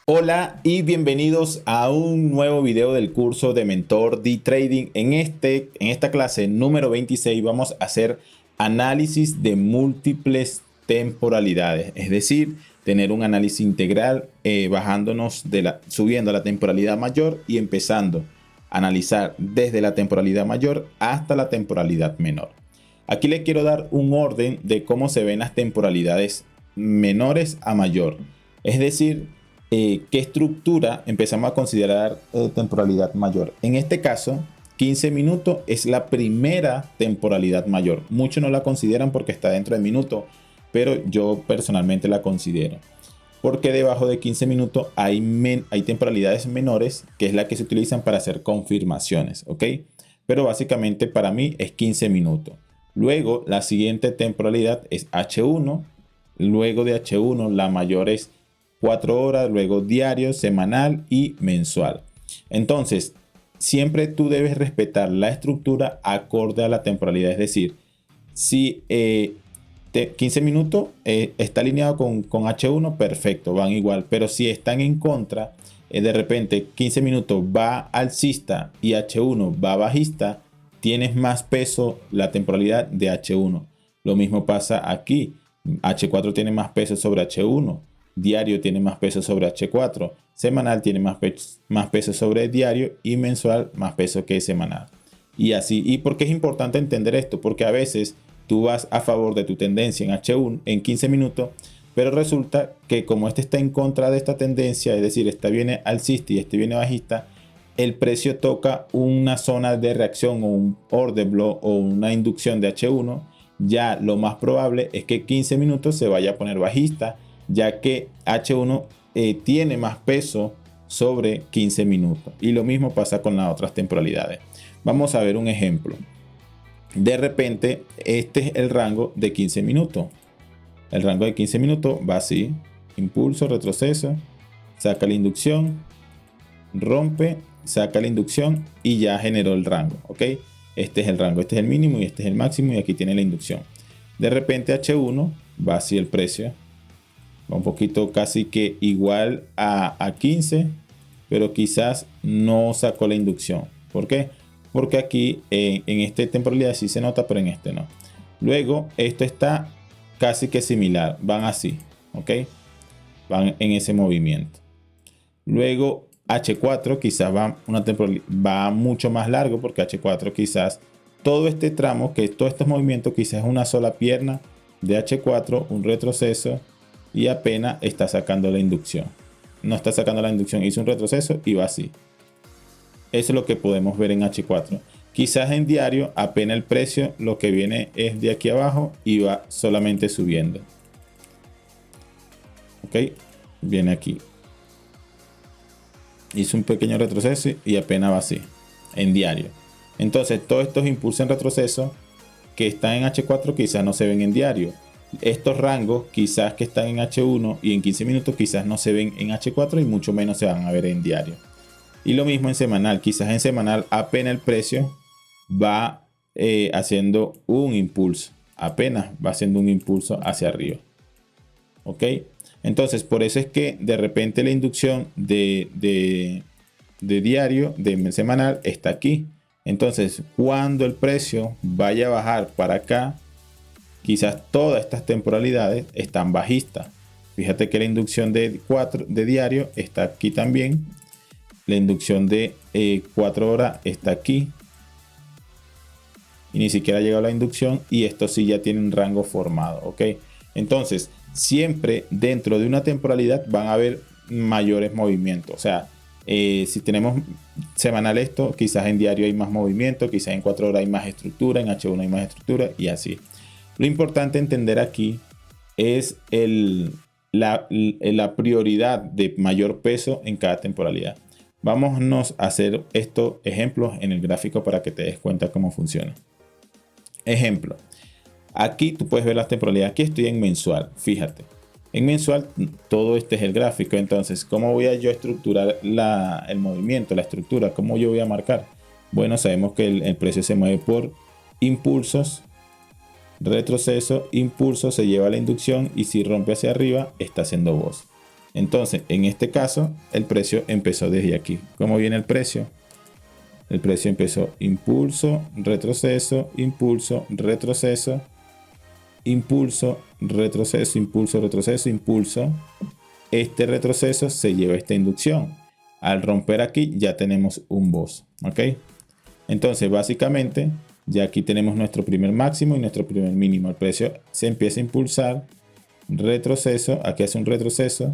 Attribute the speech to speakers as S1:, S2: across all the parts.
S1: Hola y bienvenidos a un nuevo video del curso de Mentor Day Trading. En esta clase número 26 vamos a hacer análisis de múltiples temporalidades, es decir, tener un análisis integral subiendo a la temporalidad mayor y empezando a analizar desde la temporalidad mayor hasta la temporalidad menor. Aquí le quiero dar un orden de cómo se ven las temporalidades menores a mayor, es decir, qué estructura empezamos a considerar temporalidad mayor. En este caso, 15 minutos es la primera temporalidad mayor. Muchos no la consideran porque está dentro de minuto, pero yo personalmente la considero. Porque debajo de 15 minutos hay temporalidades menores, que es la que se utilizan para hacer confirmaciones, ¿ok? Pero básicamente para mí es 15 minutos. Luego, la siguiente temporalidad es H1. Luego de H1, la mayor es 4 horas, luego diario, semanal y mensual. Entonces, siempre tú debes respetar la estructura acorde a la temporalidad. Es decir, si 15 minutos está alineado con H1, perfecto, van igual. Pero si están en contra, de repente 15 minutos va alcista y H1 va bajista, tienes más peso la temporalidad de H1. Lo mismo pasa aquí. H4 tiene más peso sobre H1. Diario tiene más peso sobre H4, semanal tiene más peso sobre diario y mensual más peso que semanal. Y así. ¿Y por qué es importante entender esto? Porque a veces tú vas a favor de tu tendencia en H1 en 15 minutos, pero resulta que como este está en contra de esta tendencia, es decir, esta viene alcista y este viene bajista, el precio toca una zona de reacción o un order block o una inducción de H1, ya lo más probable es que 15 minutos se vaya a poner bajista, ya que H1 tiene más peso sobre 15 minutos. Y lo mismo pasa con las otras temporalidades. Vamos a ver un ejemplo. De repente, este es el rango de 15 minutos. El rango de 15 minutos va así. Impulso, retroceso, saca la inducción, rompe, saca la inducción y ya generó el rango. ¿Ok? Este es el rango, este es el mínimo y este es el máximo y aquí tiene la inducción. De repente H1 va así el precio. Va un poquito casi que igual a 15, pero quizás no sacó la inducción. ¿Por qué? Porque aquí en esta temporalidad sí se nota, pero en este no. Luego, esto está casi que similar. Van así, ¿ok? Van en ese movimiento. Luego, H4 quizás va mucho más largo, porque H4 quizás todo este tramo, que todos estos movimientos quizás es una sola pierna de H4, un retroceso, y apenas está sacando la inducción. No está sacando la inducción, hizo un retroceso y va así. Eso es lo que podemos ver en H4. Quizás en diario apenas el precio lo que viene es de aquí abajo y va solamente subiendo. Ok, viene aquí. Hizo un pequeño retroceso y apenas va así en diario. Entonces todos estos impulsos en retroceso que están en H4 quizás no se ven en diario. Estos rangos quizás que están en H1 y en 15 minutos quizás no se ven en H4 y mucho menos se van a ver en diario. Y lo mismo en semanal. Quizás en semanal apenas el precio va haciendo un impulso. Apenas va haciendo un impulso hacia arriba. ¿Ok? Entonces por eso es que de repente la inducción de diario, de semanal, está aquí. Entonces cuando el precio vaya a bajar para acá, quizás todas estas temporalidades están bajistas. Fíjate que la inducción de diario está aquí también. La inducción de 4 horas está aquí. Y ni siquiera ha llegado la inducción. Y esto sí ya tiene un rango formado. ¿Ok? Entonces, siempre dentro de una temporalidad van a haber mayores movimientos. O sea, si tenemos semanal esto, quizás en diario hay más movimiento. Quizás en 4 horas hay más estructura. En H1 hay más estructura. Y así. Lo importante entender aquí es la prioridad de mayor peso en cada temporalidad. Vámonos a hacer estos ejemplos en el gráfico para que te des cuenta cómo funciona. Ejemplo. Aquí tú puedes ver las temporalidades. Aquí estoy en mensual. Fíjate. En mensual todo este es el gráfico. Entonces, ¿cómo voy a yo estructurar el movimiento, la estructura? ¿Cómo yo voy a marcar? Bueno, sabemos que el precio se mueve por impulsos. Retroceso, impulso, se lleva la inducción y si rompe hacia arriba está haciendo voz. Entonces, en este caso, el precio empezó desde aquí. ¿Cómo viene el precio? El precio empezó impulso, retroceso, impulso, retroceso, impulso, retroceso, impulso, retroceso, impulso. Este retroceso se lleva a esta inducción. Al romper aquí ya tenemos un boss, ¿ok? Entonces, básicamente, ya aquí tenemos nuestro primer máximo y nuestro primer mínimo. El precio se empieza a impulsar, retroceso, aquí hace un retroceso.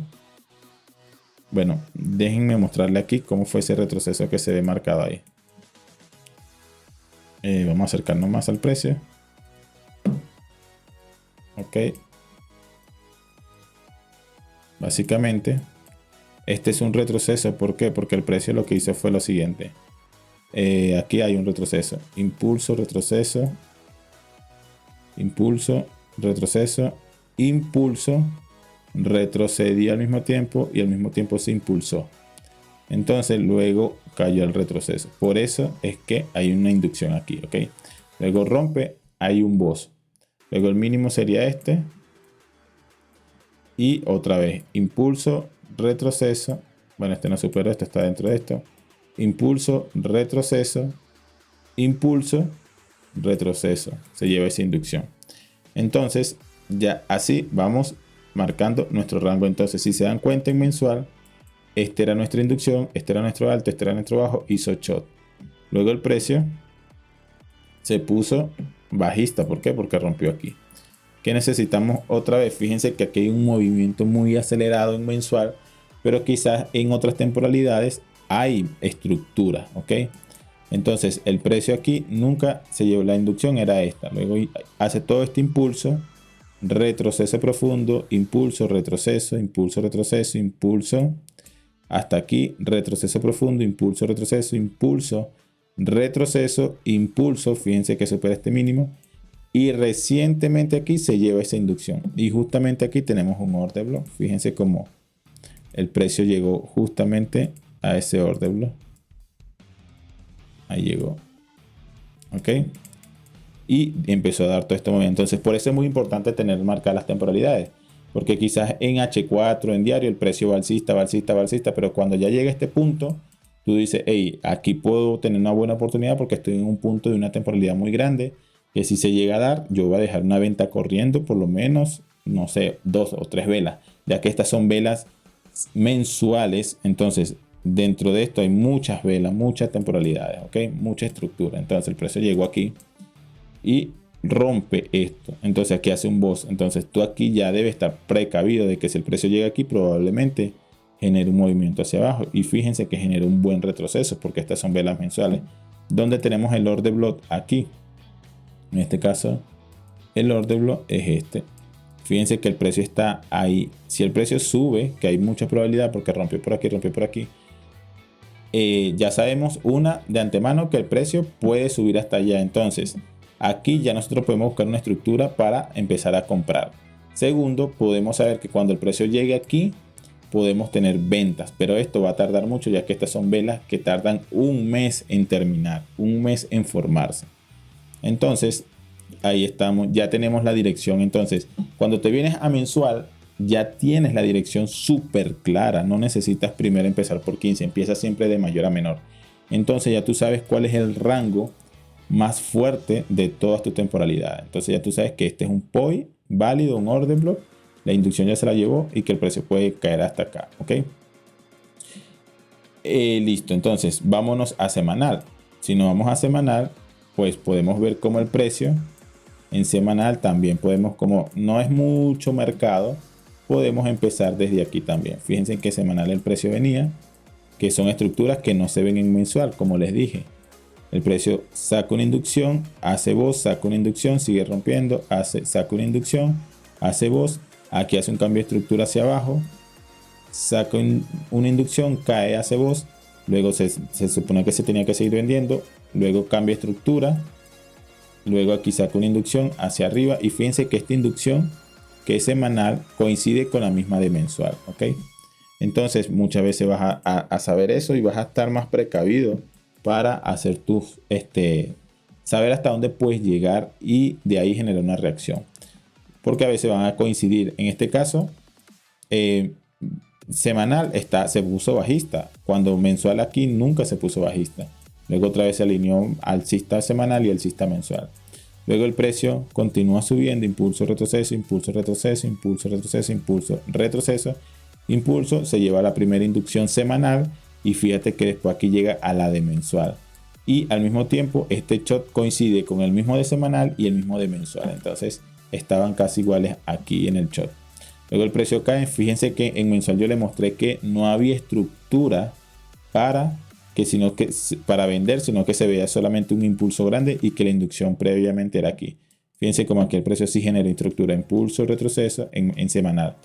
S1: Bueno, déjenme mostrarle aquí cómo fue ese retroceso que se ve marcado ahí. Vamos a acercarnos más al precio. Ok. Básicamente, este es un retroceso. ¿Por qué? Porque el precio lo que hizo fue lo siguiente. Aquí hay un retroceso. Impulso, retroceso. Impulso, retroceso. Impulso. Retrocedió al mismo tiempo y al mismo tiempo se impulsó. Entonces luego cayó el retroceso. Por eso es que hay una inducción aquí, ¿ok? Luego rompe, hay un boss. Luego el mínimo sería este. Y otra vez, impulso, retroceso. Bueno, este no superó, este está dentro de esto. Impulso, retroceso, impulso, retroceso. Se lleva esa inducción. Entonces, ya así vamos marcando nuestro rango. Entonces, si se dan cuenta en mensual, este era nuestra inducción, este era nuestro alto, este era nuestro bajo, hizo shot. Luego el precio se puso bajista. ¿Por qué? Porque rompió aquí. ¿Qué necesitamos otra vez? Fíjense que aquí hay un movimiento muy acelerado en mensual, pero quizás en otras temporalidades hay estructura, ¿ok? Entonces el precio aquí nunca se llevó, la inducción era esta. Luego hace todo este impulso, retroceso profundo, impulso, retroceso, impulso, retroceso, impulso. Hasta aquí, retroceso profundo, impulso, retroceso, impulso, retroceso, impulso. Fíjense que supera este mínimo. Y recientemente aquí se lleva esa inducción. Y justamente aquí tenemos un order block. Fíjense cómo el precio llegó justamente a ese order block. Ahí llegó. Ok. Y empezó a dar todo este movimiento. Entonces, por eso es muy importante tener marcadas las temporalidades. Porque quizás en H4, en diario, el precio va alcista, va alcista, va alcista. Pero cuando ya llega a este punto, tú dices, hey, aquí puedo tener una buena oportunidad porque estoy en un punto de una temporalidad muy grande. Que si se llega a dar, yo voy a dejar una venta corriendo por lo menos, no sé, 2 o 3 velas. Ya que estas son velas mensuales. Entonces, dentro de esto hay muchas velas, muchas temporalidades, ¿ok? Mucha estructura. Entonces, el precio llegó aquí y rompe esto. Entonces aquí hace un boss. Entonces tú aquí ya debes estar precavido de que si el precio llega aquí probablemente genere un movimiento hacia abajo. Y fíjense que genera un buen retroceso porque estas son velas mensuales. Donde tenemos el order block aquí. En este caso el order block es este. Fíjense que el precio está ahí. Si el precio sube, que hay mucha probabilidad porque rompió por aquí, rompió por aquí. Ya sabemos una de antemano que el precio puede subir hasta allá. Entonces aquí ya nosotros podemos buscar una estructura para empezar a comprar. Segundo, podemos saber que cuando el precio llegue aquí podemos tener ventas, pero esto va a tardar mucho ya que estas son velas que tardan un mes en terminar, un mes en formarse. Entonces ahí estamos, ya tenemos la dirección. Entonces cuando te vienes a mensual ya tienes la dirección súper clara, no necesitas primero empezar por 15, empieza siempre de mayor a menor. Entonces ya tú sabes cuál es el rango más fuerte de todas tus temporalidades. Entonces ya tú sabes que este es un POI válido, un order block, la inducción ya se la llevó y que el precio puede caer hasta acá, ¿ok? Listo, entonces vámonos a semanal. Si nos vamos a semanal, pues podemos ver cómo el precio en semanal también podemos, como no es mucho mercado, podemos empezar desde aquí también. Fíjense que semanal el precio venía, que son estructuras que no se ven en mensual, como les dije. El precio saca una inducción, hace voz, saca una inducción, sigue rompiendo, saca una inducción, hace voz, aquí hace un cambio de estructura hacia abajo, saca una inducción, cae, hace voz, luego se supone que se tenía que seguir vendiendo, luego cambia de estructura, luego aquí saca una inducción hacia arriba y fíjense que esta inducción que es semanal coincide con la misma de mensual, ¿ok? Entonces muchas veces vas a saber eso y vas a estar más precavido para hacer tus, saber hasta dónde puedes llegar y de ahí generar una reacción. Porque a veces van a coincidir. En este caso, semanal se puso bajista, cuando mensual aquí nunca se puso bajista. Luego otra vez se alineó alcista semanal y alcista mensual. Luego el precio continúa subiendo, impulso, retroceso, impulso, retroceso, impulso, retroceso, impulso, retroceso, impulso, se lleva a la primera inducción semanal y fíjate que después aquí llega a la de mensual. Y al mismo tiempo este shot coincide con el mismo de semanal y el mismo de mensual. Entonces estaban casi iguales aquí en el shot. Luego el precio cae. Fíjense que en mensual yo le mostré que no había estructura para vender, sino que se veía solamente un impulso grande y que la inducción previamente era aquí. Fíjense como aquí el precio sí genera estructura, impulso, retroceso en semanal.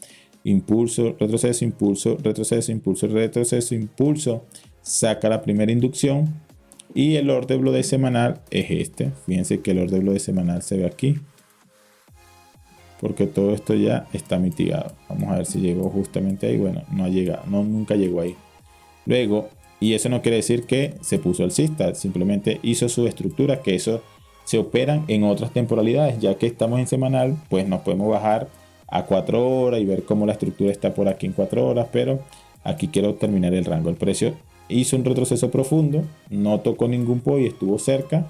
S1: Impulso, retroceso, impulso, retroceso, impulso, retroceso, impulso. Saca la primera inducción y el order blow de semanal es este. Fíjense que el order blow de semanal se ve aquí, porque todo esto ya está mitigado. Vamos a ver si llegó justamente ahí. Bueno, no ha llegado, nunca llegó ahí. Luego, y eso no quiere decir que se puso alcista, simplemente hizo su estructura, que eso se operan en otras temporalidades. Ya que estamos en semanal, pues nos podemos bajar a 4 horas y ver cómo la estructura está por aquí en 4 horas, pero aquí quiero terminar el rango. El precio hizo un retroceso profundo, no tocó ningún POI, estuvo cerca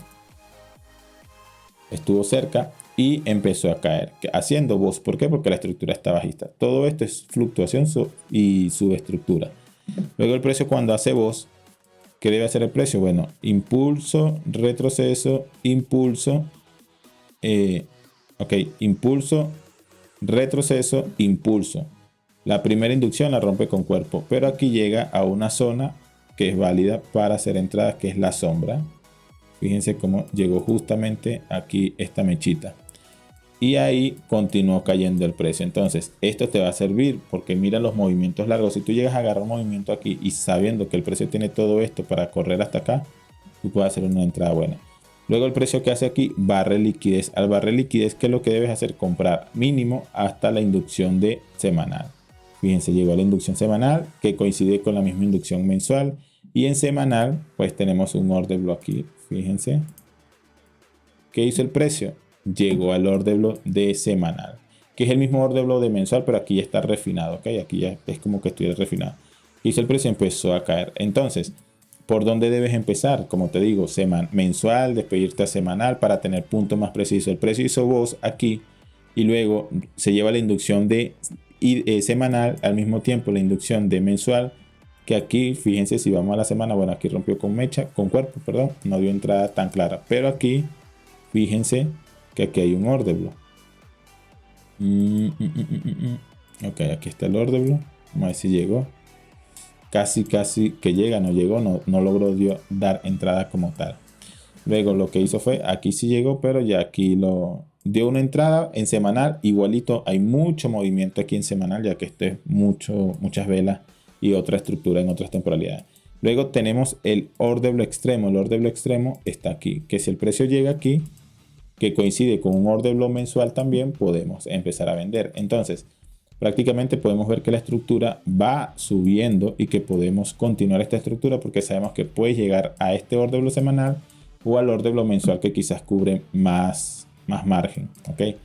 S1: y empezó a caer, haciendo voz. ¿Por qué? Porque la estructura está bajista. Todo esto es fluctuación y subestructura. Luego el precio cuando hace voz, ¿qué debe hacer el precio? Bueno, impulso, retroceso, impulso, impulso, retroceso, impulso. La primera inducción la rompe con cuerpo, pero aquí llega a una zona que es válida para hacer entradas, que es la sombra. Fíjense cómo llegó justamente aquí esta mechita. Y ahí continuó cayendo el precio. Entonces, esto te va a servir porque mira los movimientos largos. Si tú llegas a agarrar un movimiento aquí y sabiendo que el precio tiene todo esto para correr hasta acá, tú puedes hacer una entrada buena. Luego el precio que hace aquí, barre liquidez. Al barre liquidez, ¿qué es lo que debes hacer? Comprar mínimo hasta la inducción de semanal. Fíjense, llegó a la inducción semanal que coincide con la misma inducción mensual. Y en semanal, pues tenemos un order block aquí. Fíjense. ¿Qué hizo el precio? Llegó al order block de semanal, que es el mismo order block de mensual, pero aquí ya está refinado, ¿ok? Aquí ya es como que estuviera refinado. Hizo el precio, empezó a caer. Entonces, ¿por dónde debes empezar? Como te digo, mensual, después irte a semanal para tener puntos más precisos. El precio hizo voz aquí y luego se lleva la inducción de semanal, al mismo tiempo la inducción de mensual, que aquí, fíjense, si vamos a la semana, bueno, aquí rompió con cuerpo, perdón, no dio entrada tan clara, pero aquí, fíjense que aquí hay un order block. Ok, aquí está el order block. Vamos a ver si llegó. Casi que llega, no llegó, no logró dar entrada como tal. Luego lo que hizo fue, aquí sí llegó, pero ya aquí lo dio una entrada en semanal. Igualito, hay mucho movimiento aquí en semanal, ya que este es muchas velas y otra estructura en otras temporalidades. Luego tenemos el order block extremo. El order block extremo está aquí, que si el precio llega aquí, que coincide con un order block mensual, también podemos empezar a vender. Entonces, prácticamente podemos ver que la estructura va subiendo y que podemos continuar esta estructura porque sabemos que puede llegar a este order block semanal o al order block mensual, que quizás cubre más margen. ¿Ok?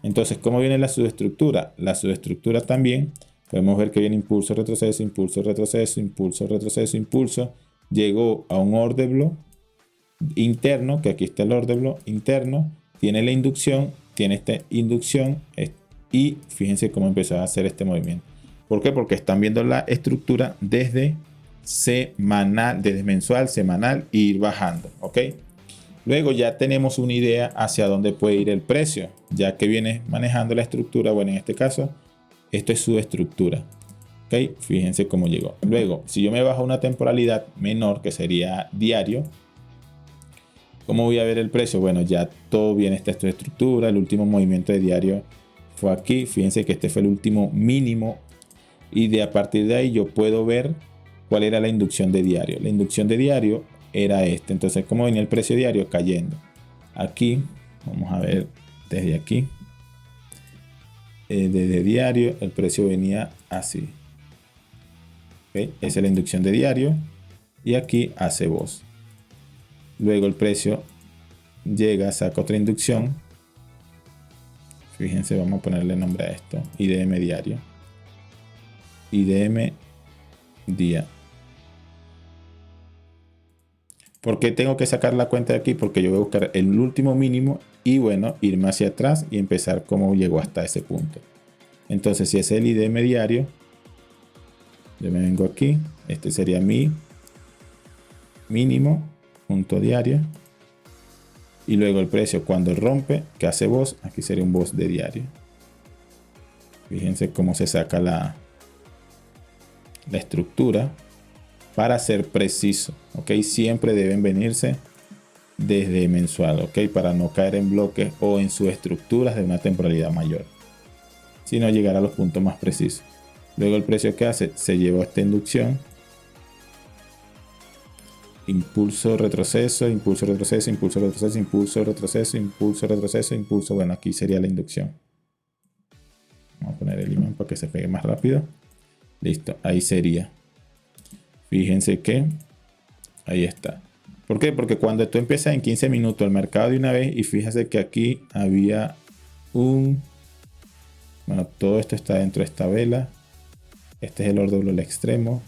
S1: Entonces, ¿cómo viene la subestructura? La subestructura también podemos ver que viene impulso, retroceso, impulso, retroceso, impulso, retroceso, impulso. Llegó a un order block interno, que aquí está el order block interno, tiene la inducción, tiene esta inducción y fíjense cómo empezó a hacer este movimiento. ¿Por qué? Porque están viendo la estructura desde semanal, desde mensual, semanal e ir bajando. ¿Ok? Luego ya tenemos una idea hacia dónde puede ir el precio, ya que viene manejando la estructura. Bueno, en este caso, esto es su estructura. ¿Ok? Fíjense cómo llegó. Luego, si yo me bajo una temporalidad menor, que sería diario, ¿cómo voy a ver el precio? Bueno, ya todo viene esta estructura. El último movimiento de diario fue aquí. Fíjense que este fue el último mínimo. Y a partir de ahí yo puedo ver cuál era la inducción de diario. La inducción de diario era este. Entonces, ¿cómo venía el precio diario? Cayendo. Aquí, vamos a ver desde aquí. Desde diario, el precio venía así. ¿Okay? Esa es la inducción de diario. Y aquí hace voz. Luego el precio llega, saca otra inducción. Fíjense, vamos a ponerle nombre a esto. IDM diario. IDM día. ¿Por qué tengo que sacar la cuenta de aquí? Porque yo voy a buscar el último mínimo y bueno, irme hacia atrás y empezar cómo llegó hasta ese punto. Entonces, si es el IDM diario, yo me vengo aquí. Este sería mi mínimo, punto diario. Y luego el precio cuando rompe, que hace voz, aquí sería un voz de diario. Fíjense cómo se saca la estructura para ser preciso, ¿ok? Siempre deben venirse desde mensual, ¿ok? Para no caer en bloques o en subestructuras de una temporalidad mayor, sino llegar a los puntos más precisos. Luego el precio que hace, se lleva esta inducción, impulso, retroceso, impulso, retroceso, impulso, retroceso, impulso, retroceso, impulso, retroceso, impulso. Bueno, aquí sería la inducción. Vamos a poner el imán para que se pegue más rápido. Listo, ahí sería. Fíjense que ahí está. ¿Por qué? Porque cuando tú empiezas en 15 minutos el mercado de una vez y fíjate que aquí había un... Bueno, todo esto está dentro de esta vela. Este es el orden del extremo.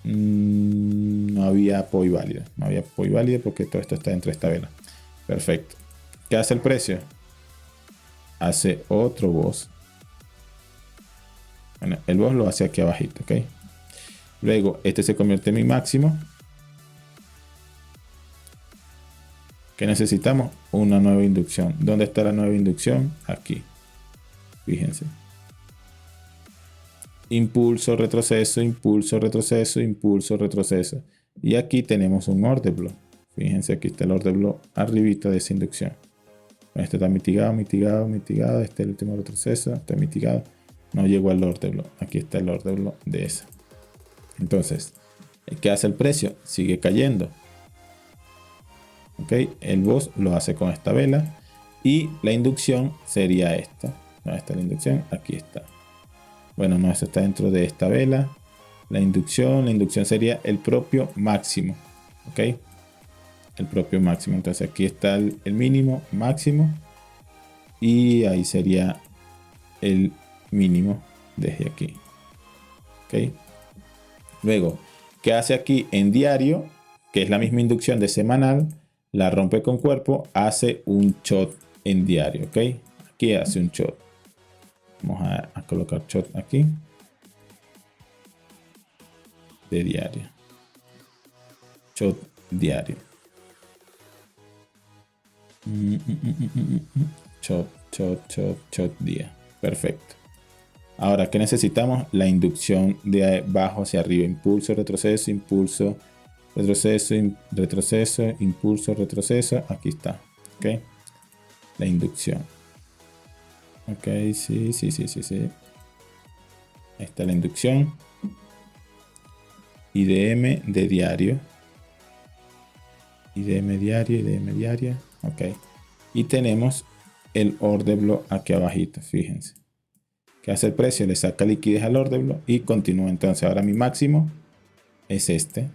S1: No había apoyo válido. No había apoyo válido porque todo esto está dentro de esta vela. Perfecto. ¿Qué hace el precio? Hace otro boss. Bueno, el boss lo hace aquí abajito, ¿ok? Luego, este se convierte en mi máximo. ¿Qué necesitamos? Una nueva inducción. ¿Dónde está la nueva inducción? Aquí. Fíjense. Impulso, retroceso, impulso, retroceso, impulso, retroceso. Y aquí tenemos un order block. Fíjense, aquí está el order block arribita de esa inducción. Este está mitigado, mitigado, mitigado. Este es el último retroceso. Está mitigado. No llegó al order block. Aquí está el order block de esa. Entonces, ¿qué hace el precio? Sigue cayendo. Ok, el boss lo hace con esta vela. Y la inducción sería esta. ¿Dónde está la inducción? Aquí está. Bueno, no, eso está dentro de esta vela. La inducción sería el propio máximo. Ok, el propio máximo. Entonces aquí está el mínimo, máximo. Y ahí sería el mínimo desde aquí. Ok. Luego, ¿qué hace aquí en diario? Que es la misma inducción de semanal. La rompe con cuerpo, hace un shot en diario. Ok, aquí hace un shot. Vamos a colocar shot aquí. De diario. Shot diario. Shot día. Perfecto. Ahora, ¿qué necesitamos? La inducción de abajo hacia arriba. Impulso, retroceso, impulso, retroceso, retroceso, impulso, retroceso. Aquí está. ¿Ok? La inducción. Ok, sí. Ahí está la inducción. IDM de diario. IDM diaria. Ok. Y tenemos el order block aquí abajito. Fíjense. ¿Qué hace el precio? Le saca liquidez al order block y continúa. Entonces ahora mi máximo es este.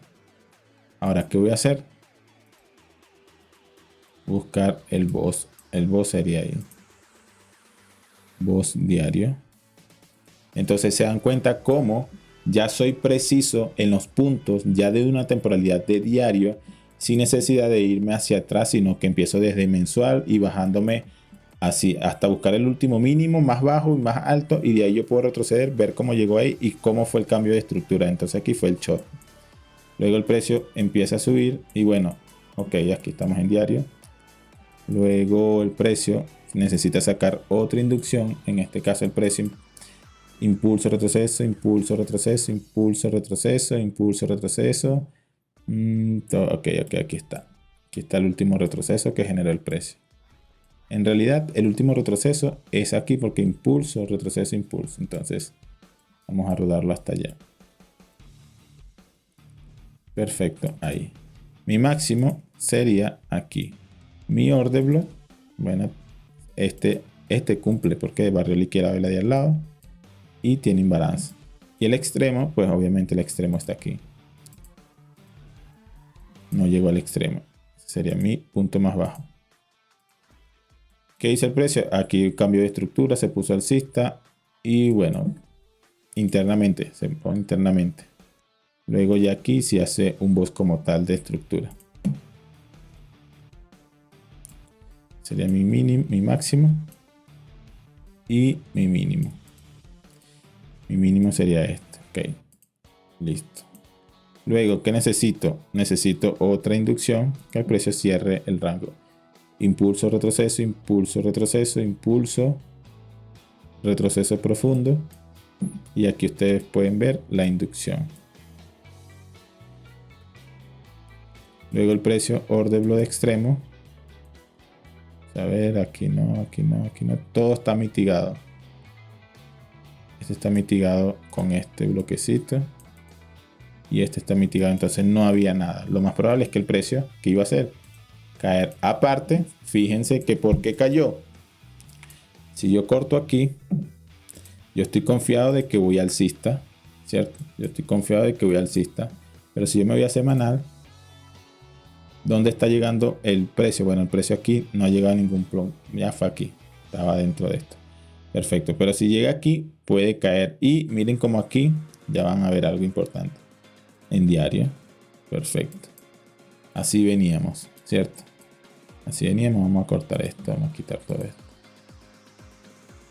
S1: Ahora, ¿qué voy a hacer? Buscar el boss. El boss sería ahí. Boss diario. Entonces se dan cuenta cómo ya soy preciso en los puntos ya de una temporalidad de diario sin necesidad de irme hacia atrás, sino que empiezo desde mensual y bajándome así hasta buscar el último mínimo más bajo y más alto, y de ahí yo puedo retroceder, ver cómo llegó ahí y cómo fue el cambio de estructura. Entonces aquí fue el short. Luego el precio empieza a subir y bueno, ok, aquí estamos en diario. Luego el precio necesita sacar otra inducción, en este caso el precio impulso, retroceso, impulso, retroceso, impulso, retroceso, impulso, retroceso. Ok, aquí está. Aquí está el último retroceso que generó el precio. En realidad, el último retroceso es aquí porque impulso, retroceso, impulso. Entonces, vamos a rodarlo hasta allá. Perfecto, ahí. Mi máximo sería aquí. Mi order block, bueno, este cumple porque barrió liquidez la vela de al lado y tiene imbalance. Y el extremo, pues obviamente el extremo está aquí. No llegó al extremo. Sería mi punto más bajo. ¿Qué dice el precio? Aquí cambio de estructura, se puso alcista y bueno, internamente, se pone internamente. Luego ya aquí se hace un boss como tal de estructura. Sería mi mínimo, mi máximo y mi mínimo. Mi mínimo sería este. Ok, listo. Luego, ¿qué necesito? Necesito otra inducción que el precio cierre el rango. Impulso, retroceso, impulso, retroceso, impulso, retroceso profundo. Y aquí ustedes pueden ver la inducción. Luego el precio order block extremo. A ver, aquí no, aquí no, aquí no. Todo está mitigado. Este está mitigado con este bloquecito. Y este está mitigado, entonces no había nada. Lo más probable es que el precio que iba a hacer caer. Aparte, fíjense que por qué cayó. Si yo corto aquí, yo estoy confiado de que voy alcista, ¿cierto? Yo estoy confiado de que voy alcista. Pero si yo me voy a semanal, ¿dónde está llegando el precio? Bueno, el precio aquí no ha llegado a ningún punto. Ya fue aquí. Estaba dentro de esto. Perfecto. Pero si llega aquí, puede caer. Y miren como aquí ya van a ver algo importante. En diario. Perfecto. Así veníamos, ¿cierto? Así veníamos. Vamos a cortar esto. Vamos a quitar todo esto.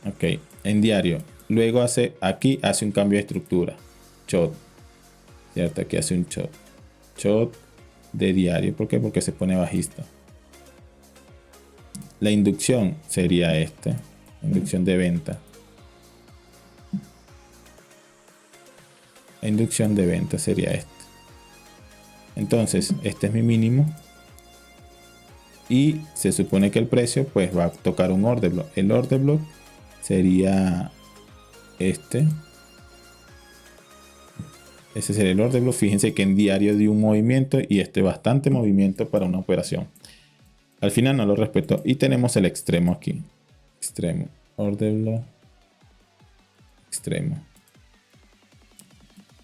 S1: Ok. En diario. Luego aquí hace un cambio de estructura. Shot. ¿Cierto? Aquí hace un shot. Shot de diario. ¿Por qué? Porque se pone bajista. La inducción sería este. Inducción de venta. La inducción de venta sería este. Entonces, este es mi mínimo. Y se supone que el precio pues va a tocar un order block. El order block sería este. Ese sería el order block. Fíjense que en diario dio un movimiento y bastante movimiento para una operación. Al final no lo respetó. Y tenemos el extremo aquí. Extremo. Order block. Extremo.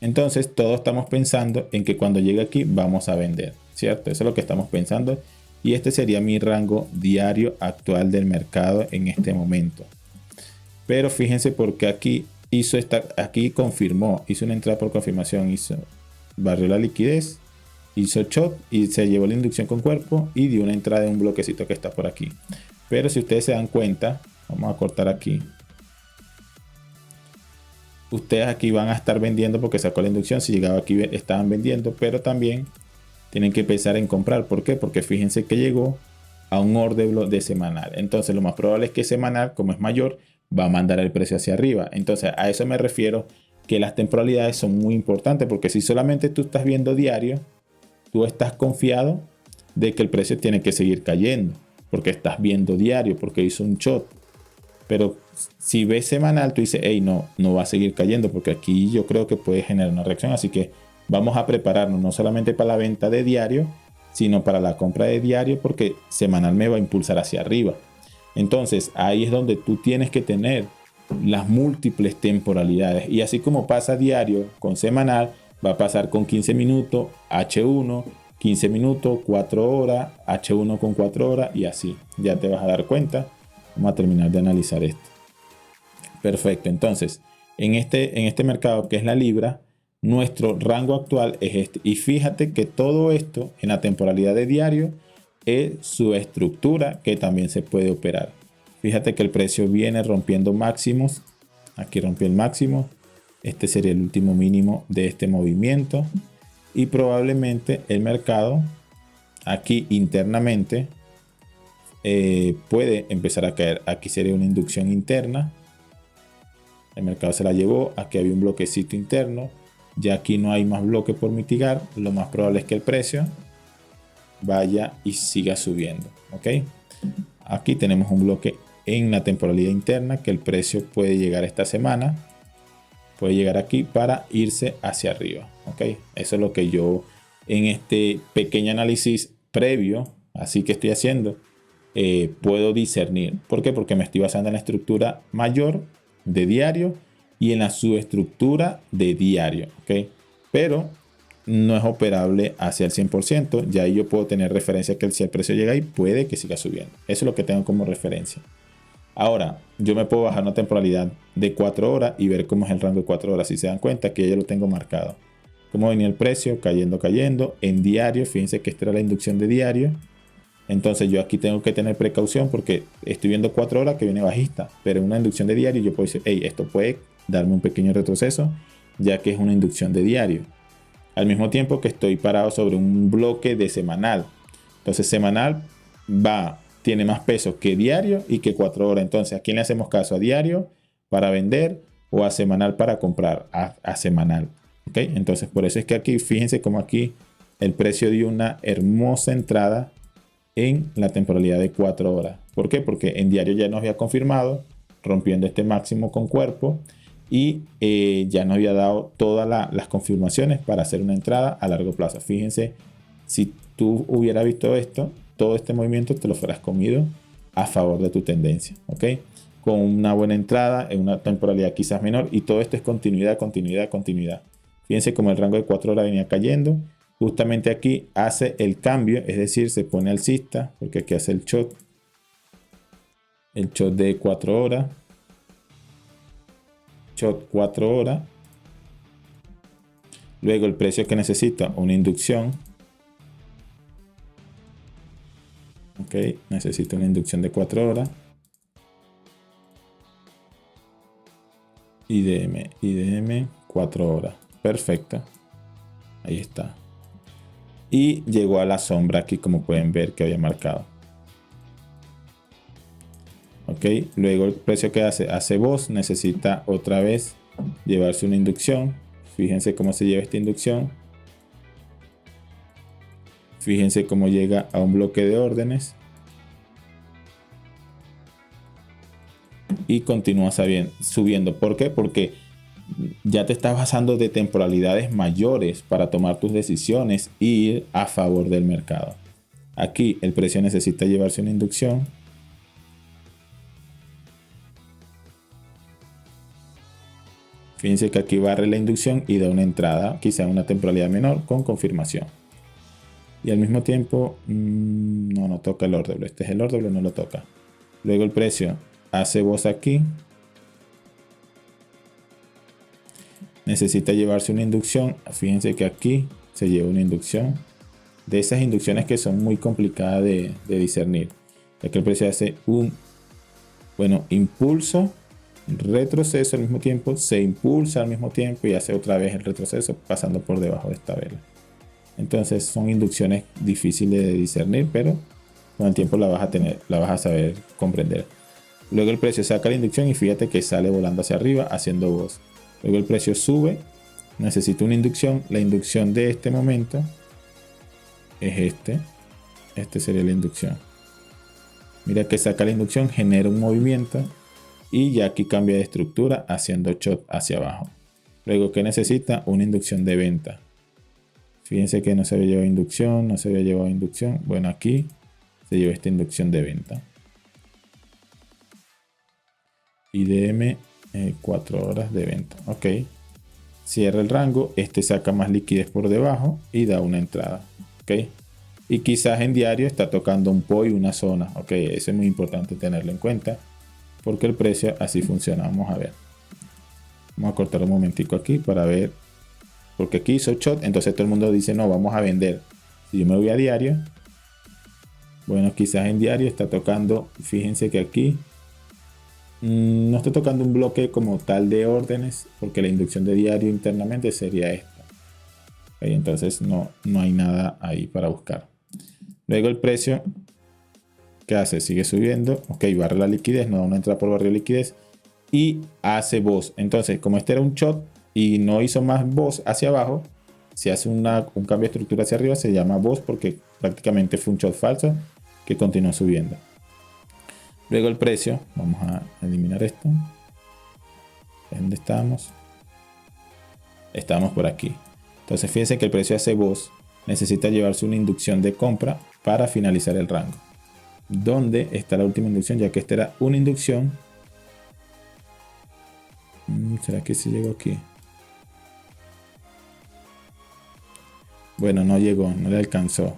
S1: Entonces todos estamos pensando en que cuando llegue aquí vamos a vender, ¿cierto? Eso es lo que estamos pensando. Y este sería mi rango diario actual del mercado en este momento. Pero fíjense porque aquí aquí confirmó, hizo una entrada por confirmación, barrió la liquidez, hizo shot y se llevó la inducción con cuerpo y dio una entrada de un bloquecito que está por aquí. Pero si ustedes se dan cuenta, vamos a cortar aquí. Ustedes aquí van a estar vendiendo porque sacó la inducción. Si llegaba aquí estaban vendiendo, pero también tienen que pensar en comprar. ¿Por qué? Porque fíjense que llegó a un order block de semanal. Entonces lo más probable es que semanal, como es mayor, va a mandar el precio hacia arriba. Entonces a eso me refiero, que las temporalidades son muy importantes, porque si solamente tú estás viendo diario, tú estás confiado de que el precio tiene que seguir cayendo, porque estás viendo diario, porque hizo un shot. Pero si ves semanal, tú dices, hey, no va a seguir cayendo, porque aquí yo creo que puede generar una reacción. Así que vamos a prepararnos no solamente para la venta de diario, sino para la compra de diario, porque semanal me va a impulsar hacia arriba. Entonces ahí es donde tú tienes que tener las múltiples temporalidades. Y así como pasa diario con semanal, va a pasar con 15 minutos, H1, 15 minutos, 4 horas, H1 con 4 horas y así. Ya te vas a dar cuenta. Vamos a terminar de analizar esto. Perfecto, entonces en este mercado que es la libra, nuestro rango actual es este. Y fíjate que todo esto en la temporalidad de diario es su estructura que también se puede operar. Fíjate que el precio viene rompiendo máximos. Aquí rompió el máximo. Este sería el último mínimo de este movimiento. Y probablemente el mercado aquí internamente puede empezar a caer. Aquí sería una inducción interna. El mercado se la llevó. Aquí había un bloquecito interno. Ya aquí no hay más bloque por mitigar. Lo más probable es que el precio vaya y siga subiendo. ¿Ok? Aquí tenemos un bloque en la temporalidad interna que el precio puede llegar esta semana. Puede llegar aquí para irse hacia arriba. ¿Ok? Eso es lo que yo en este pequeño análisis previo, así que estoy haciendo, puedo discernir. ¿Por qué? Porque me estoy basando en la estructura mayor de diario y en la subestructura de diario. ¿Ok? Pero no es operable hacia el 100%. Ya ahí yo puedo tener referencia que si el precio llega ahí, puede que siga subiendo. Eso es lo que tengo como referencia. Ahora, yo me puedo bajar una temporalidad de 4 horas y ver cómo es el rango de 4 horas. Si se dan cuenta que ya lo tengo marcado. Cómo venía el precio, cayendo, cayendo. En diario, fíjense que esta era la inducción de diario. Entonces yo aquí tengo que tener precaución porque estoy viendo 4 horas que viene bajista. Pero en una inducción de diario yo puedo decir, hey, esto puede darme un pequeño retroceso, ya que es una inducción de diario. Al mismo tiempo que estoy parado sobre un bloque de semanal. Entonces semanal tiene más peso que diario y que 4 horas. Entonces, ¿a quién le hacemos caso? ¿A diario para vender o a semanal para comprar? A semanal. ¿Okay? Entonces, por eso es que aquí, fíjense como aquí el precio dio una hermosa entrada en la temporalidad de 4 horas. ¿Por qué? Porque en diario ya nos había confirmado, rompiendo este máximo con cuerpo y ya nos había dado todas las confirmaciones para hacer una entrada a largo plazo. Fíjense, si tú hubieras visto esto, todo este movimiento te lo fueras comido a favor de tu tendencia, ¿ok? Con una buena entrada en una temporalidad quizás menor y todo esto es continuidad, continuidad, continuidad. Fíjense como el rango de 4 horas venía cayendo. Justamente aquí hace el cambio, es decir, se pone alcista, porque aquí hace el shot de 4 horas, shot 4 horas, luego el precio que necesita una inducción, ok, necesita una inducción de 4 horas, IDM 4 horas, perfecto, ahí está, y llegó a la sombra aquí como pueden ver que había marcado. Ok, luego el precio que hace voz, necesita otra vez llevarse una inducción. Fíjense cómo se lleva esta inducción. Fíjense cómo llega a un bloque de órdenes. Y continúa subiendo. ¿Por qué? Porque ya te estás basando de temporalidades mayores para tomar tus decisiones e ir a favor del mercado. Aquí el precio necesita llevarse una inducción. Fíjense que aquí barre la inducción y da una entrada, quizá una temporalidad menor, con confirmación. Y al mismo tiempo, no toca el orden. Este es el orden, no lo toca. Luego el precio hace voz aquí. Necesita llevarse una inducción. Fíjense que aquí se lleva una inducción. De esas inducciones que son muy complicadas de discernir. Ya que el precio hace un impulso, retroceso al mismo tiempo, se impulsa al mismo tiempo y hace otra vez el retroceso pasando por debajo de esta vela. Entonces son inducciones difíciles de discernir, pero con el tiempo la vas a saber comprender. Luego el precio saca la inducción y fíjate que sale volando hacia arriba haciendo voz. Luego el precio sube, necesita una inducción. La inducción de este momento es este sería la inducción. Mira que saca la inducción, genera un movimiento y ya aquí cambia de estructura haciendo shot hacia abajo. Luego que necesita una inducción de venta. Fíjense que no se había llevado inducción, no se había llevado inducción. Bueno, aquí se lleva esta inducción de venta. IDM 4 horas de venta. Ok. Cierra el rango. Este saca más liquidez por debajo y da una entrada. Ok. Y quizás en diario está tocando un PO y una zona. Ok. Eso es muy importante tenerlo en cuenta. Porque el precio así funciona. Vamos a ver. Vamos a cortar un momentico aquí para ver. Porque aquí hizo shot. Entonces todo el mundo dice no, vamos a vender. Si yo me voy a diario. Bueno, quizás en diario está tocando. Fíjense que aquí no está tocando un bloque como tal de órdenes, porque la inducción de diario internamente sería esta. Okay, entonces no hay nada ahí para buscar. Luego el precio, ¿qué hace? Sigue subiendo. Ok, barre la liquidez, no da una entrada por barrio de liquidez y hace voz. Entonces, como este era un shot y no hizo más voz hacia abajo, si hace un cambio de estructura hacia arriba, se llama voz porque prácticamente fue un shot falso que continuó subiendo. Luego el precio, vamos a eliminar esto. ¿Dónde estamos? Estamos por aquí. Entonces fíjense que el precio hace voz, necesita llevarse una inducción de compra para finalizar el rango. ¿Dónde está la última inducción? Ya que esta era una inducción. ¿Será que sí llegó aquí? Bueno, no llegó, no le alcanzó.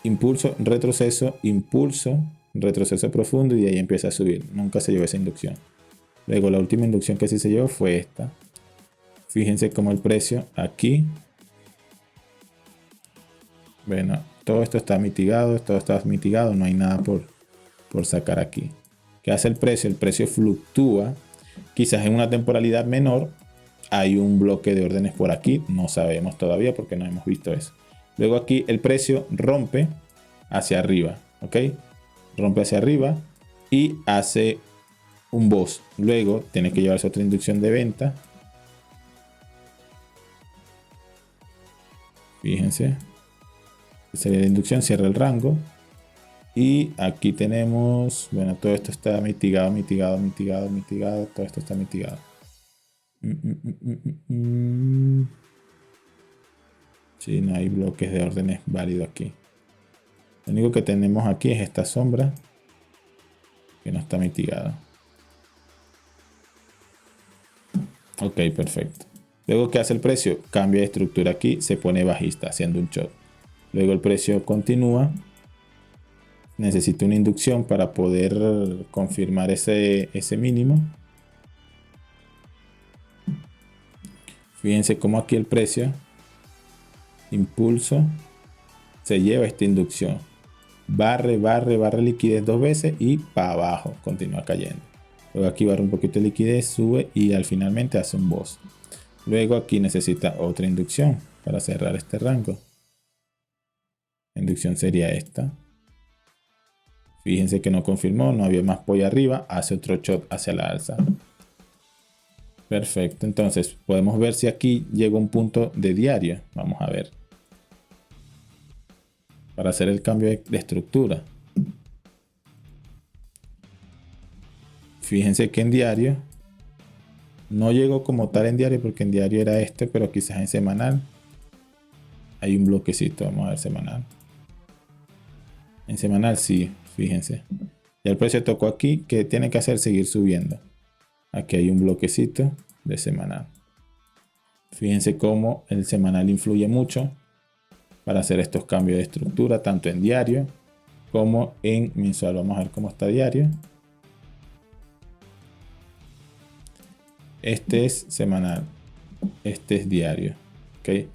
S1: Impulso, retroceso, impulso, retroceso profundo y de ahí empieza a subir. Nunca se llevó esa inducción. Luego la última inducción que sí se llevó fue esta. Fíjense cómo el precio aquí. Bueno, todo esto está mitigado, no hay nada por sacar aquí. ¿Qué hace el precio? El precio fluctúa. Quizás en una temporalidad menor hay un bloque de órdenes por aquí. No sabemos todavía porque no hemos visto eso. Luego aquí el precio rompe hacia arriba. ¿Ok? Rompe hacia arriba y hace un boss. Luego tiene que llevarse otra inducción de venta. Fíjense. Sería la inducción, cierra el rango. Y aquí tenemos, bueno, todo esto está mitigado. Todo esto está mitigado. Sí, no hay bloques de órdenes válidos aquí. Lo único que tenemos aquí es esta sombra que no está mitigada. Ok, perfecto. Luego, ¿qué hace el precio? Cambia de estructura aquí, se pone bajista haciendo un short. Luego el precio continúa. Necesito una inducción para poder confirmar ese mínimo. Fíjense cómo aquí el precio, impulso, se lleva esta inducción. Barre liquidez 2 veces y para abajo continúa cayendo. Luego aquí barre un poquito de liquidez, sube y al finalmente hace un boss. Luego aquí necesita otra inducción para cerrar este rango. La inducción sería esta. Fíjense que no confirmó, no había más pollo arriba, hace otro shot hacia la alza. Perfecto, entonces podemos ver si aquí llega un punto de diario. Vamos a ver. Para hacer el cambio de estructura. Fíjense que en diario no llegó como tal en diario porque en diario era este, pero quizás en semanal hay un bloquecito. Vamos a ver semanal. En semanal sí, fíjense. Ya el precio tocó aquí. ¿Qué tiene que hacer? Seguir subiendo. Aquí hay un bloquecito de semanal. Fíjense cómo el semanal influye mucho para hacer estos cambios de estructura, tanto en diario como en mensual. Vamos a ver cómo está diario. Este es semanal. Este es diario. ¿Okay?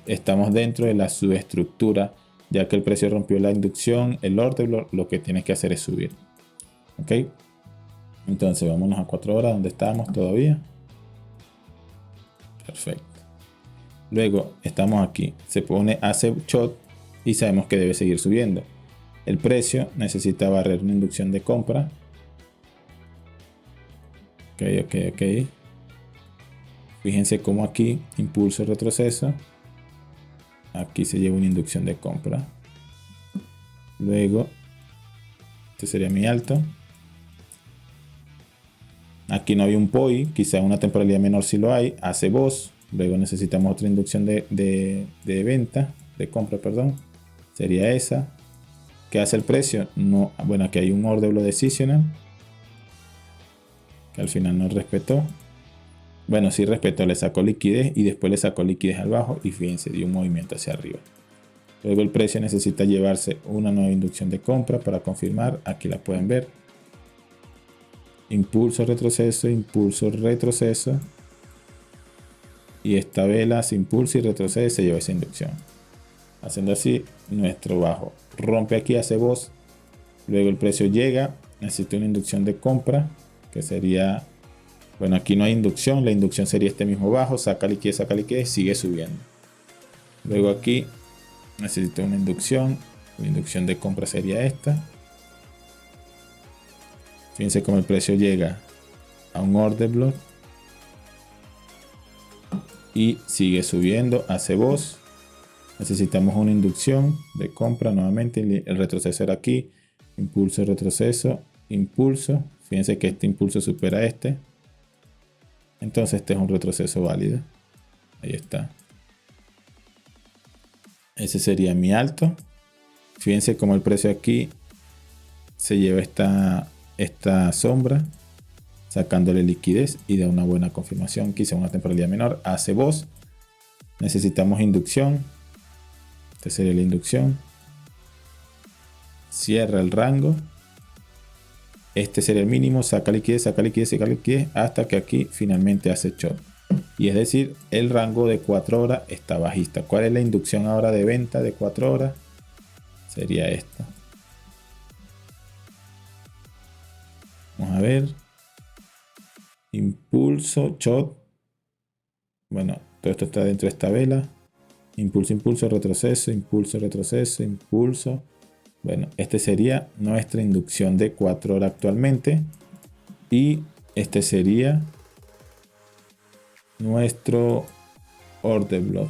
S1: Estamos dentro de la subestructura, ya que el precio rompió la inducción, el order, lo que tiene que hacer es subir. ¿Ok? Entonces vámonos a 4 horas donde estábamos todavía. Perfecto. Luego estamos aquí. Se pone, hace shot y sabemos que debe seguir subiendo. El precio necesita barrer una inducción de compra. Ok. Fíjense cómo aquí impulso retroceso. Aquí se lleva una inducción de compra. Luego, este sería mi alto. Aquí no hay un POI, quizá una temporalidad menor si lo hay. Hace boss. Luego necesitamos otra inducción de venta, de compra, perdón. Sería esa. ¿Qué hace el precio? No, bueno, aquí hay un order block decisional que al final no respetó. Bueno, sí respetó, le sacó liquidez y después le sacó liquidez al bajo y fíjense, dio un movimiento hacia arriba. Luego el precio necesita llevarse una nueva inducción de compra para confirmar. Aquí la pueden ver. Impulso, retroceso, impulso, retroceso. Y esta vela se impulsa y retrocede y se lleva esa inducción. Haciendo así, nuestro bajo rompe aquí, hace boss. Luego el precio llega, necesita una inducción de compra, que sería, bueno, aquí no hay inducción, la inducción sería este mismo bajo, saca liquidez, sigue subiendo. Luego aquí necesita una inducción, la inducción de compra sería esta. Fíjense cómo el precio llega a un order block y sigue subiendo, hace boss. Necesitamos una inducción de compra nuevamente, el retroceso era aquí, impulso, retroceso, impulso. Fíjense que este impulso supera este, entonces este es un retroceso válido. Ahí está. Ese sería mi alto. Fíjense cómo el precio aquí se lleva esta sombra, sacándole liquidez y da una buena confirmación. Quizá una temporalidad menor, hace boss. Necesitamos inducción. Esta sería la inducción. Cierra el rango Este sería el mínimo, saca liquidez, saca liquidez, saca liquidez, hasta que aquí finalmente hace short. Y es decir, el rango de 4 horas está bajista. ¿Cuál es la inducción ahora de venta de 4 horas? Sería esta. Vamos a ver. Impulso, short. Bueno, todo esto está dentro de esta vela. Impulso, impulso, retroceso, impulso, retroceso, impulso. Bueno, este sería nuestra inducción de 4 horas actualmente. Y este sería nuestro order block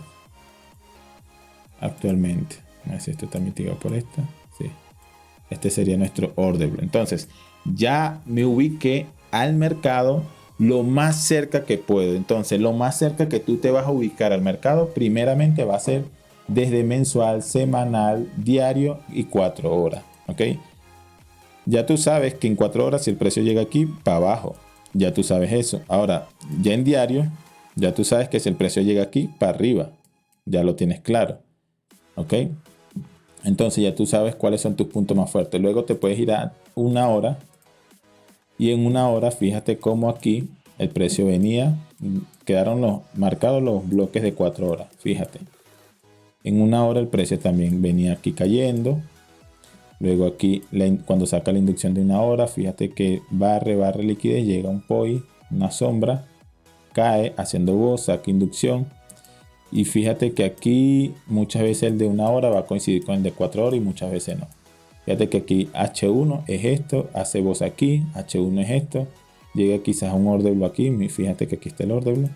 S1: actualmente. No sé si esto está mitigado por esta. Sí. Este sería nuestro order block. Entonces, ya me ubiqué al mercado lo más cerca que puedo. Entonces, lo más cerca que tú te vas a ubicar al mercado, primeramente va a ser desde mensual, semanal, diario y 4 horas. ¿Ok? Ya tú sabes que en 4 horas, si el precio llega aquí, para abajo. Ya tú sabes eso. Ahora, ya en diario, ya tú sabes que si el precio llega aquí, para arriba. Ya lo tienes claro. ¿Ok? Entonces ya tú sabes cuáles son tus puntos más fuertes. Luego te puedes ir a 1 hora. Y en 1 hora, fíjate cómo aquí el precio venía. Quedaron marcados los bloques de 4 horas. Fíjate. En 1 hora el precio también venía aquí cayendo. Luego aquí, cuando saca la inducción de 1 hora, fíjate que barre liquidez, llega un POI, una sombra, cae haciendo voz, saca inducción. Y fíjate que aquí muchas veces el de 1 hora va a coincidir con el de 4 horas y muchas veces no. Fíjate que aquí H1 es esto, hace voz aquí, H1 es esto, llega quizás a un order block aquí, fíjate que aquí está el order block.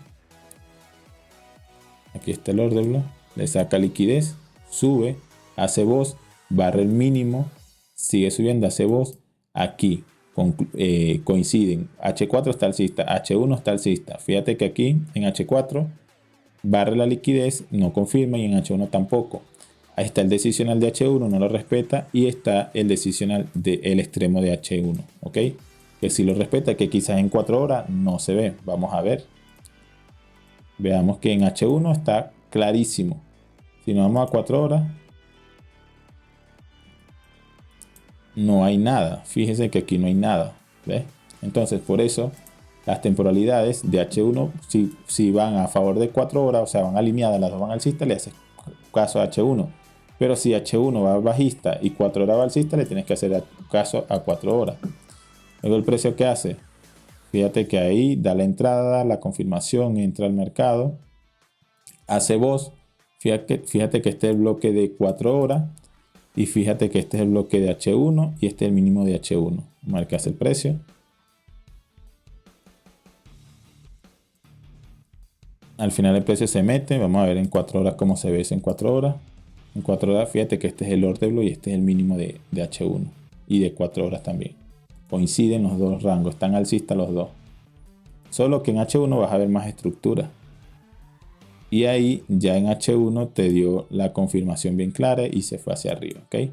S1: Aquí está el order block, le saca liquidez, sube, hace voz, barre el mínimo, sigue subiendo, hace voz, aquí coinciden, H4 está alcista, H1 está alcista. Fíjate que aquí en H4 barre la liquidez, no confirma, y en H1 tampoco. Ahí está el decisional de H1, no lo respeta, y está el decisional del extremo de H1, ¿ok? Que si lo respeta, que quizás en 4 horas no se ve. Vamos a ver. Veamos que en H1 está clarísimo. Si nos vamos a 4 horas, no hay nada. Fíjense que aquí no hay nada. ¿Ves? Entonces, por eso, las temporalidades de H1, si van a favor de 4 horas, o sea, van alineadas, las dos van alcista, le haces caso a H1. Pero si H1 va bajista y 4 horas va alcista, le tienes que hacer caso a 4 horas. Luego el precio que hace. Fíjate que ahí da la entrada, la confirmación, entra al mercado, hace voz. Fíjate que este es el bloque de 4 horas. Y fíjate que este es el bloque de H1 y este es el mínimo de H1. Marcas el precio. Al final el precio se mete. Vamos a ver en 4 horas cómo se ve eso en 4 horas. En 4 horas fíjate que este es el order block y este es el mínimo de H1. Y de 4 horas también. Coinciden los dos rangos. Están alcistas los dos. Solo que en H1 vas a ver más estructura. Y ahí ya en H1 te dio la confirmación bien clara y se fue hacia arriba, ¿ok?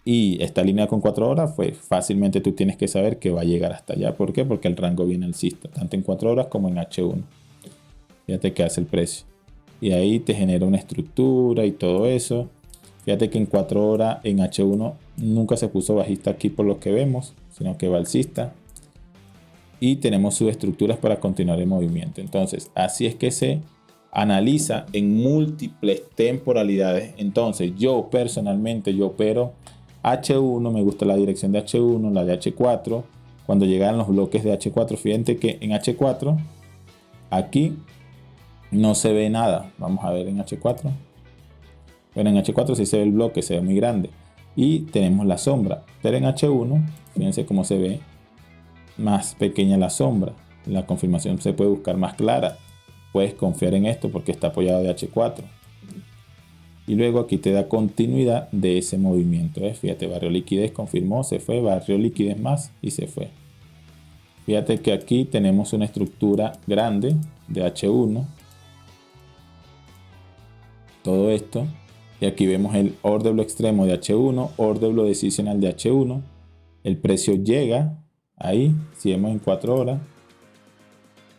S1: Y esta línea con 4 horas, pues fácilmente tú tienes que saber que va a llegar hasta allá. ¿Por qué? Porque el rango viene alcista, tanto en 4 horas como en H1. Fíjate que hace el precio. Y ahí te genera una estructura y todo eso. Fíjate que en 4 horas en H1 nunca se puso bajista aquí por lo que vemos, sino que va alcista. Y tenemos subestructuras para continuar el movimiento. Entonces, así es que se analiza en múltiples temporalidades. Entonces, yo personalmente, yo opero H1, me gusta la dirección de H1, la de H4. Cuando llegan los bloques de H4, fíjate que en H4, aquí no se ve nada. Vamos a ver en H4. Bueno, en H4 sí se ve el bloque, se ve muy grande. Y tenemos la sombra. Pero en H1, fíjense cómo se ve más pequeña la sombra. La confirmación se puede buscar más clara. Puedes confiar en esto porque está apoyado de H4. Y luego aquí te da continuidad de ese movimiento. Fíjate, barrió liquidez, confirmó, se fue, barrió liquidez más y se fue. Fíjate que aquí tenemos una estructura grande de H1. Todo esto. Y aquí vemos el order block extremo de H1, order block decisional de H1. El precio llega ahí, si vemos en 4 horas.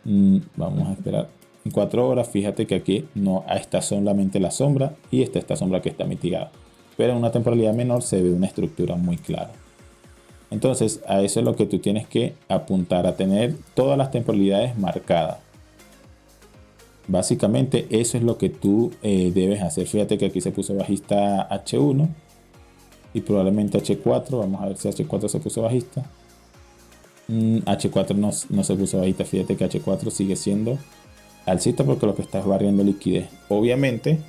S1: Vamos a esperar. En 4 horas, fíjate que aquí no está solamente la sombra y esta sombra que está mitigada. Pero en una temporalidad menor se ve una estructura muy clara. Entonces a eso es lo que tú tienes que apuntar, a tener todas las temporalidades marcadas. Básicamente eso es lo que tú debes hacer. Fíjate que aquí se puso bajista H1 y probablemente H4. Vamos a ver si H4 se puso bajista. H4 no se puso bajista. Fíjate que H4 sigue siendo alcista porque lo que está es barriendo liquidez. Obviamente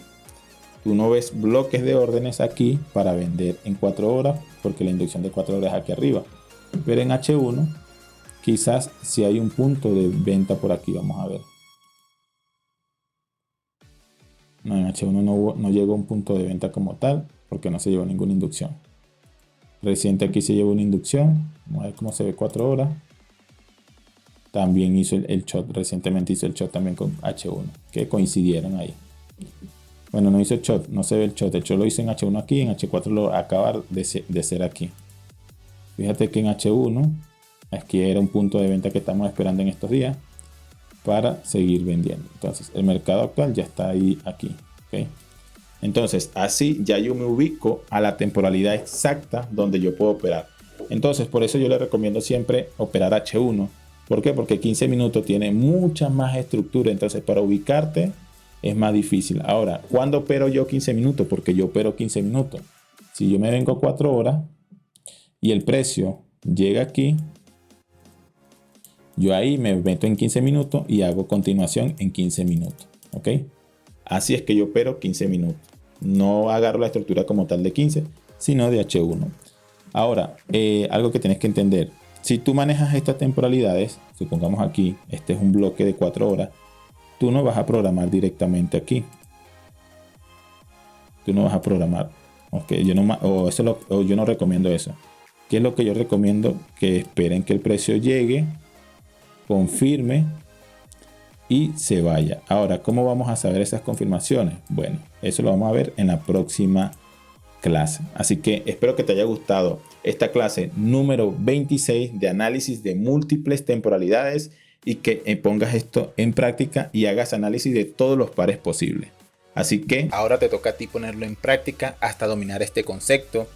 S1: tú no ves bloques de órdenes aquí para vender en 4 horas porque la inducción de 4 horas es aquí arriba. Pero en H1 quizás si hay un punto de venta por aquí. Vamos a ver. No, en H1 no llegó a un punto de venta como tal porque no se llevó ninguna inducción. Reciente aquí se llevó una inducción. Vamos a ver cómo se ve 4 horas. También hizo el shot. Recientemente hizo el shot también con H1. Que coincidieron ahí. Bueno, no hizo el shot. No se ve el shot. El shot lo hizo en H1 aquí. En H4 lo acaba de ser aquí. Fíjate que en H1 aquí era un punto de venta que estamos esperando en estos días para seguir vendiendo. Entonces el mercado actual ya está ahí aquí. ¿Okay? Entonces así ya yo me ubico a la temporalidad exacta donde yo puedo operar. Entonces por eso yo le recomiendo siempre operar H1. ¿Por qué? Porque 15 minutos tiene mucha más estructura. Entonces para ubicarte es más difícil. Ahora, ¿cuándo opero yo 15 minutos? Porque yo opero 15 minutos. Si yo me vengo 4 horas y el precio llega aquí, yo ahí me meto en 15 minutos y hago continuación en 15 minutos. ¿Ok? Así es que yo opero 15 minutos. No agarro la estructura como tal de 15, sino de H1. Ahora, algo que tienes que entender. Si tú manejas estas temporalidades, supongamos aquí, este es un bloque de 4 horas, tú no vas a programar directamente aquí. Tú no vas a programar. Okay, yo no recomiendo eso. ¿Qué es lo que yo recomiendo? Que esperen que el precio llegue, confirme y se vaya. Ahora, ¿cómo vamos a saber esas confirmaciones? Bueno, eso lo vamos a ver en la próxima clase. Así que espero que te haya gustado esta clase número 26 de análisis de múltiples temporalidades y que pongas esto en práctica y hagas análisis de todos los pares posibles. Así que ahora te toca a ti ponerlo en práctica hasta dominar este concepto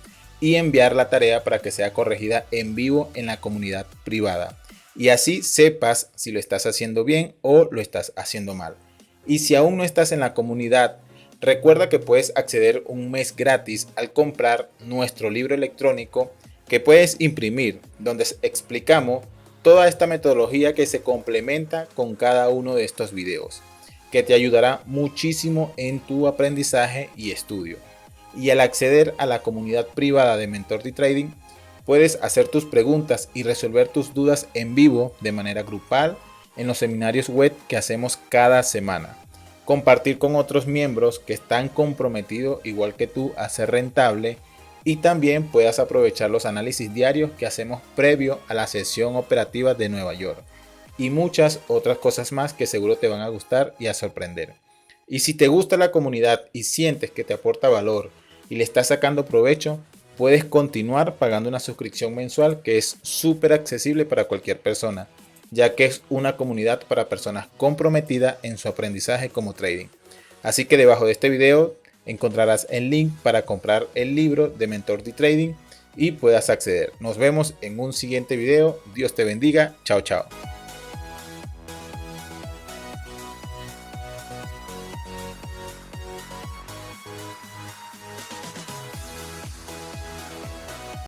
S1: y enviar la tarea para que sea corregida en vivo en la comunidad privada. Y así sepas si lo estás haciendo bien o lo estás haciendo mal. Y si aún no estás en la comunidad, recuerda que puedes acceder un mes gratis al comprar nuestro libro electrónico que puedes imprimir, donde explicamos toda esta metodología que se complementa con cada uno de estos videos, que te ayudará muchísimo en tu aprendizaje y estudio. Y al acceder a la comunidad privada de Mentor D-Trading, puedes hacer tus preguntas y resolver tus dudas en vivo de manera grupal en los seminarios web que hacemos cada semana. Compartir con otros miembros que están comprometidos igual que tú a ser rentable y también puedas aprovechar los análisis diarios que hacemos previo a la sesión operativa de Nueva York y muchas otras cosas más que seguro te van a gustar y a sorprender. Y si te gusta la comunidad y sientes que te aporta valor y le estás sacando provecho, puedes continuar pagando una suscripción mensual que es súper accesible para cualquier persona, ya que es una comunidad para personas comprometidas en su aprendizaje como trading. Así que debajo de este video encontrarás el link para comprar el libro de Mentor D-Trading y puedas acceder. Nos vemos en un siguiente video. Dios te bendiga. Chao, chao.